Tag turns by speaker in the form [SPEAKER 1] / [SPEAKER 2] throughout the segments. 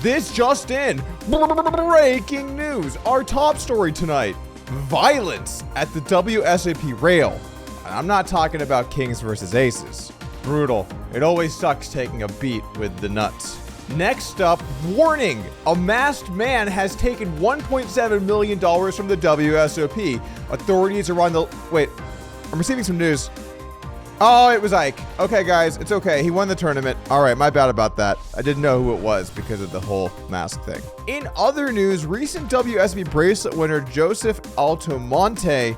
[SPEAKER 1] This just in. Breaking news. Our top story tonight. Violence at the WSOP rail. And I'm not talking about kings versus aces. Brutal. It always sucks taking a beat with the nuts. Next up, warning. A masked man has taken $1.7 million from the WSOP. Authorities are on the... Wait, I'm receiving some news. Oh, it was Ike. Okay, guys, it's okay. He won the tournament. All right, my bad about that. I didn't know who it was because of the whole mask thing. In other news, recent WSB bracelet winner Joseph Altomonte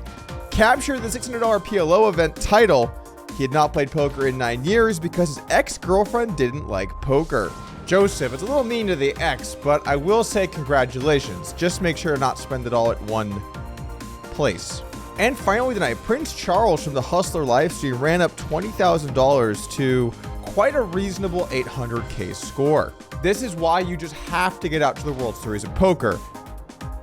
[SPEAKER 1] captured the $600 PLO event title. He had not played poker in 9 years because his ex-girlfriend didn't like poker. Joseph, it's a little mean to the ex, but I will say congratulations. Just make sure to not spend it all at one place. And finally tonight, Prince Charles from the Hustler livestream ran up $20,000 to quite a reasonable 800K score. This is why you just have to get out to the World Series of Poker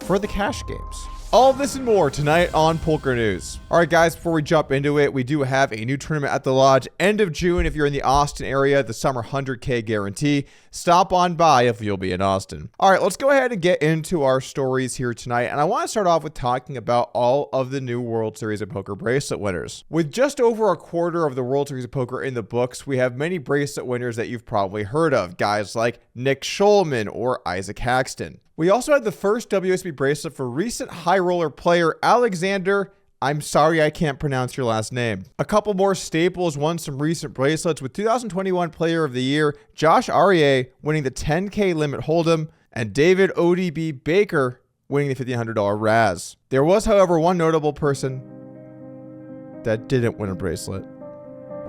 [SPEAKER 1] for the cash games. All this and more tonight on Poker News. All right, guys, before we jump into it, we do have a new tournament at the Lodge. End of June, if you're in the Austin area, the Summer 100K guarantee. Stop on by if you'll be in Austin. All right, let's go ahead and get into our stories here tonight. And I want to start off with talking about all of the new World Series of Poker bracelet winners. With just over a quarter of the World Series of Poker in the books, we have many bracelet winners that you've probably heard of. Guys like Nick Schulman or Ike Haxton. We also had the first WSB bracelet for recent high roller player Alexander. I'm sorry I can't pronounce your last name. A couple more staples won some recent bracelets with 2021 Player of the Year Josh Arieh winning the 10K limit hold'em and David ODB Baker winning the $1,500 Raz. There was, however, one notable person that didn't win a bracelet.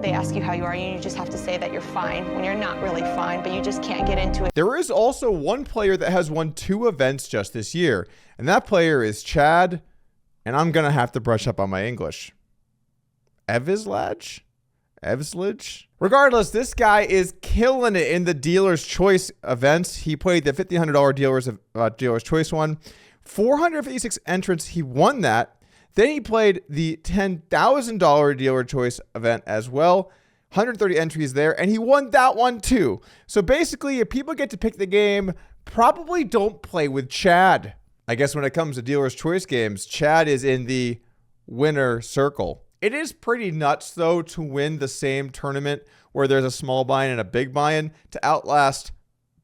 [SPEAKER 2] They ask you how you are, and you just have to say that you're fine when you're not really fine, but you just can't get into it.
[SPEAKER 1] There is also one player that has won 2 events just this year, and that player is Chad, and I'm going to have to brush up on my English. Evslage? Regardless, this guy is killing it in the Dealer's Choice events. He played the $1,500 Dealer's Choice one. 456 entrants, he won that. Then he played the $10,000 Dealer Choice event as well. 130 entries there, and he won that one too. So basically, if people get to pick the game, probably don't play with Chad. I guess when it comes to Dealer's Choice games, Chad is in the winner circle. It is pretty nuts, though, to win the same tournament where there's a small buy-in and a big buy-in to outlast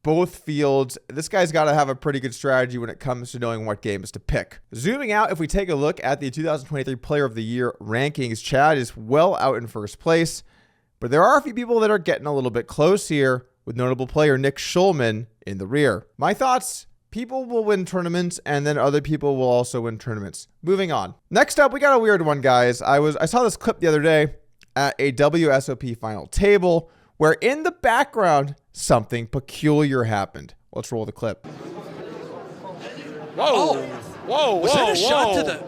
[SPEAKER 1] both fields. This guy's got to have a pretty good strategy when it comes to knowing what games to pick. Zooming out, if we take a look at the 2023 Player of the Year rankings, Chad is well out in first place, but there are a few people that are getting a little bit close here, with notable player Nick Schulman in the rear. My thoughts, people will win tournaments, and then other people will also win tournaments. Moving on. Next up, we got a weird one, guys. I saw this clip the other day at a WSOP final table, where in the background, something peculiar happened. Let's roll the clip.
[SPEAKER 3] Whoa. Whoa.
[SPEAKER 4] Was that a shot to the...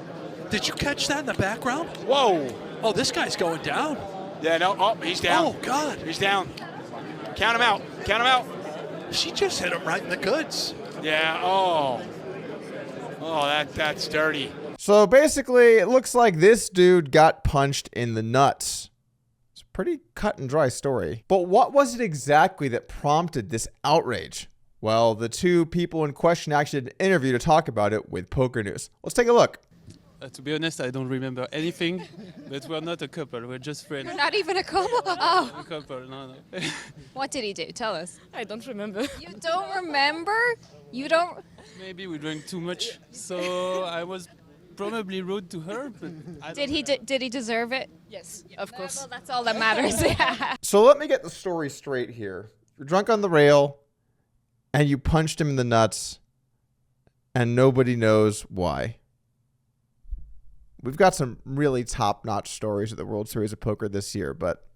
[SPEAKER 4] Did you catch that in the background?
[SPEAKER 3] Whoa.
[SPEAKER 4] Oh, this guy's going down.
[SPEAKER 3] Yeah, no. Oh, he's down.
[SPEAKER 4] Oh, God.
[SPEAKER 3] He's down. Count him out. Count him out.
[SPEAKER 4] She just hit him right in the goods.
[SPEAKER 3] Yeah. Oh. Oh, that's dirty.
[SPEAKER 1] So basically, it looks like this dude got punched in the nuts. Pretty cut and dry story. But what was it exactly that prompted this outrage? Well, the two people in question actually did an interview to talk about it with Poker News. Let's take a look.
[SPEAKER 5] To be honest, I don't remember anything, but we're not a couple, we're just friends.
[SPEAKER 6] You're not even a couple? Oh.
[SPEAKER 5] A couple, no.
[SPEAKER 6] What did he do? Tell us.
[SPEAKER 7] I don't remember.
[SPEAKER 6] You don't remember? You don't?
[SPEAKER 5] Maybe we drank too much, so I was probably rude to her, but
[SPEAKER 6] Did he deserve it?
[SPEAKER 7] Yes, of course.
[SPEAKER 6] Well, that's all that matters. Yeah.
[SPEAKER 1] So let me get the story straight here. You're drunk on the rail, and you punched him in the nuts, and nobody knows why. We've got some really top-notch stories at the World Series of Poker this year, but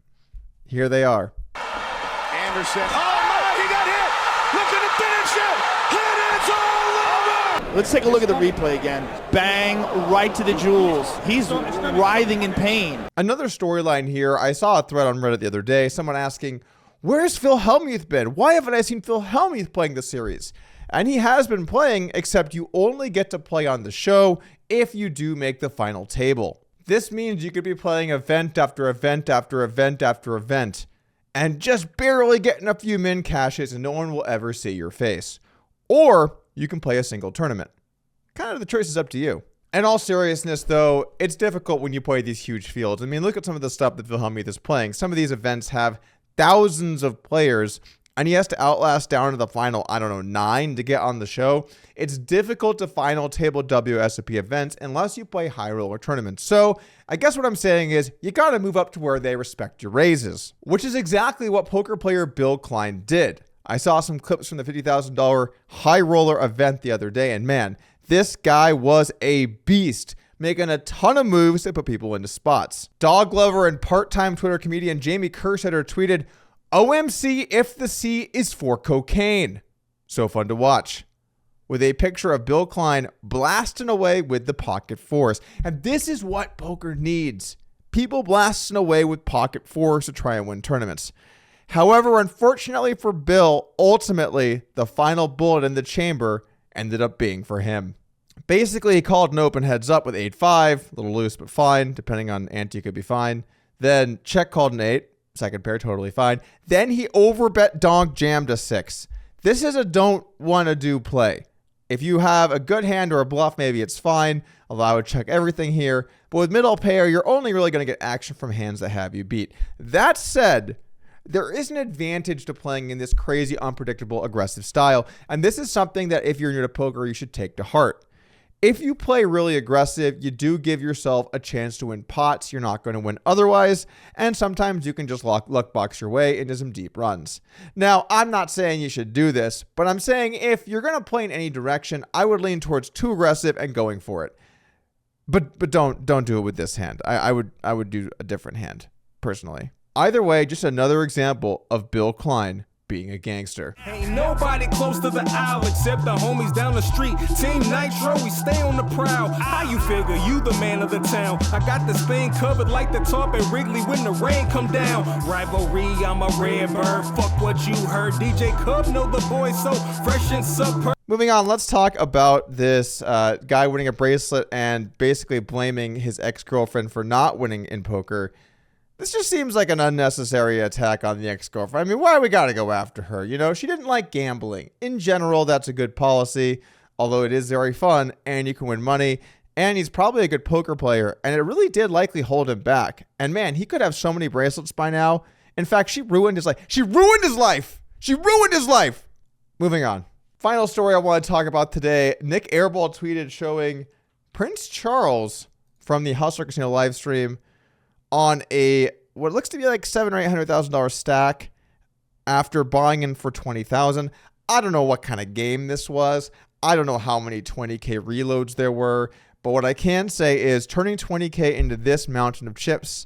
[SPEAKER 1] here they are.
[SPEAKER 3] Anderson. Oh, my, he got hit. Looking to finish it. And it's all over.
[SPEAKER 8] Let's take a look at the replay again. Bang, right to the jewels. He's writhing in pain.
[SPEAKER 1] Another storyline here. I saw a thread on Reddit the other day. Someone asking, where's Phil Hellmuth been? Why haven't I seen Phil Hellmuth playing the series? And he has been playing, except you only get to play on the show if you do make the final table. This means you could be playing event after event after event after event and just barely getting a few min caches and no one will ever see your face. or you can play a single tournament. Kind of the choice is up to you. In all seriousness, though, it's difficult when you play these huge fields. I mean, look at some of the stuff that Wilhelmuth is playing. Some of these events have thousands of players, and he has to outlast down to the final, 9 to get on the show. It's difficult to final table WSOP events unless you play high roller tournaments. So I guess what I'm saying is you got to move up to where they respect your raises, which is exactly what poker player Bill Klein did. I saw some clips from the $50,000 high roller event the other day, and man, this guy was a beast, making a ton of moves to put people into spots. Dog lover and part-time Twitter comedian Jamie Kerstetter tweeted, "OMC if the C is for cocaine." So fun to watch. With a picture of Bill Klein blasting away with the pocket fours. And this is what poker needs. People blasting away with pocket fours to try and win tournaments. However, unfortunately for Bill, ultimately, the final bullet in the chamber ended up being for him. Basically, he called an open heads up with 8-5, a little loose but fine, depending on ante could be fine. Then check called an 8, second pair totally fine. Then he overbet donk jammed a 6. This is a don't want to do play. If you have a good hand or a bluff, maybe it's fine, although I would check everything here. But with middle pair, you're only really going to get action from hands that have you beat. That said, there is an advantage to playing in this crazy, unpredictable, aggressive style. And this is something that if you're new to poker, you should take to heart. If you play really aggressive, you do give yourself a chance to win pots you're not going to win otherwise. And sometimes you can just luck box your way into some deep runs. Now, I'm not saying you should do this, but I'm saying if you're going to play in any direction, I would lean towards too aggressive and going for it. But don't do it with this hand. I would do a different hand, personally. Either way, just another example of Bill Klein being a gangster.
[SPEAKER 7] Ain't nobody close to the aisle except the homies down the street. Team Nitro, we stay on the prowl. How you figure you the man of the town? I got this thing covered like the tarp at Wrigley when the rain come down. Rivalry, I'm a red bird. Fuck what you heard. DJ Cub know the boy so fresh and super.
[SPEAKER 1] Moving on, let's talk about this guy winning a bracelet and basically blaming his ex-girlfriend for not winning in poker. This just seems like an unnecessary attack on the ex-girlfriend. I mean, why we gotta go after her? You know, she didn't like gambling. In general, that's a good policy, although it is very fun and you can win money. And he's probably a good poker player, and it really did likely hold him back. And man, he could have so many bracelets by now. In fact, she ruined his life. She ruined his life. She ruined his life. Moving on. Final story I want to talk about today. Nick Airball tweeted showing Prince Charles from the Hustler Casino live stream on a what looks to be like $700,000 or $800,000 stack after buying in for $20,000. I don't know what kind of game this was. I don't know how many 20K reloads there were, but what I can say is turning 20K into this mountain of chips,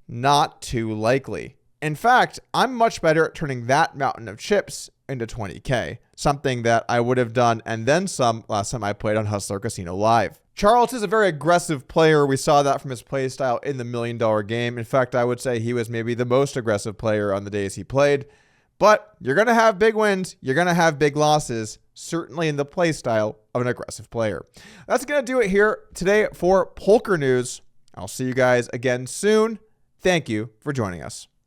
[SPEAKER 1] not too likely. In fact, I'm much better at turning that mountain of chips into 20K, something that I would have done and then some last time I played on Hustler Casino Live. Charles is a very aggressive player. We saw that from his play style in the $1 Million game. In fact, I would say he was maybe the most aggressive player on the days he played. But you're going to have big wins. You're going to have big losses, certainly in the play style of an aggressive player. That's going to do it here today for Poker News. I'll see you guys again soon. Thank you for joining us.